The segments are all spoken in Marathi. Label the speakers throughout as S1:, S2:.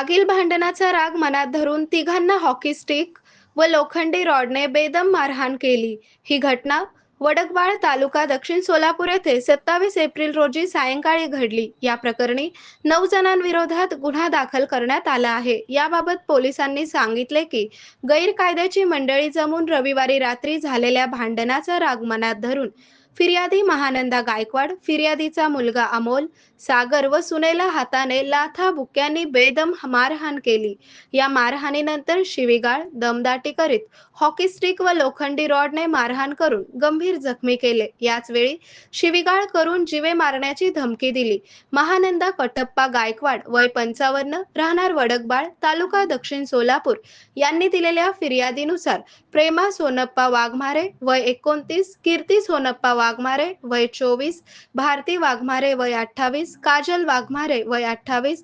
S1: मागील भांडणाचा राग मनात धरून तिघांना हॉकी स्टिक व लोखंडी रॉडने बेदम मारहाण केली। ही घटना वडकबाळ तालुका दक्षिण सोलापूर येथे 27 एप्रिल रोजी सायंकाळी घडली। या प्रकरणी 9 जणांविरोधात गुन्हा दाखल करण्यात आला आहे। याबाबत पोलिसांनी सांगितले की गैरकायद्याची मंडळी जमून रविवारी रात्री झालेल्या भांडणाचा राग मनात धरून फिर्यादी महानंदा गायकवाड, फिर्यादीचा मुलगा अमोल, सागर व सुनेला हाताने लाथा बुक्क्यांनी बेदम मारहाण केली। या मारहाणीनंतर शिवीगाळ, दमदाटी करीत हॉकी स्टिक व लोखंडी रॉडने मारहाण करून गंभीर जखमी केले। याच वेळी शिवीगाळ करून जीवे मारण्याची धमकी दिली। महानंदा कटप्पा गायकवाड वय 55 राहणार वडकबाळ तालुका दक्षिण सोलापूर यांनी दिलेल्या फिर्यादीनुसार प्रेमा सोनप्पा वाघमारे वय 29, कीर्ती सोनप्पा वाघमारे वय 24, भारती वाघमारे वय 28, काजल वाघमारे वय 28,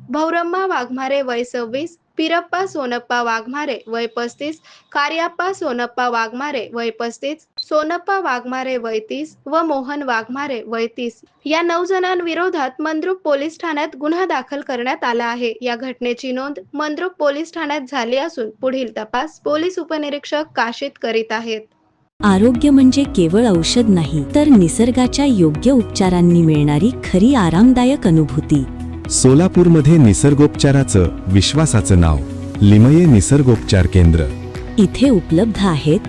S1: भौरम्मा वाघमारे वय 26, पिरप्पा सोनप्पा वाघमारे वय 35, कार्याप्पा सोनप्पा वाघमारे वय 35, सोनप्पा वाघमारे वय 30 व मोहन वाघमारे वय 30 या 9 जणांविरोधात मंद्रुप पोलीस ठाण्यात गुन्हा दाखल करण्यात आला आहे। या घटनेची नोंद मंद्रुप पोलीस ठाण्यात झाली असून पुढील तपास पोलीस उपनिरीक्षक काशीद करीत आहेत।
S2: आरोग्य म्हणजे केवळ औषध नाही, तर निसर्गाच्या योग्य उपचारांनी मिळणारी खरी आरामदायक अनुभूती।
S3: सोलापूरमध्ये निसर्गोपचाराचं विश्वासाचं नाव लिमये निसर्गोपचार केंद्र।
S2: इथे उपलब्ध आहेत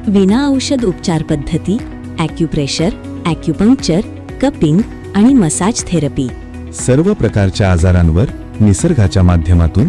S2: विना औषध उपचार पद्धती, ॲक्युप्रेशर, ॲक्युपंक्चर, कपिंग आणि मसाज थेरपी।
S3: सर्व प्रकारच्या आजारांवर निसर्गाच्या माध्यमातून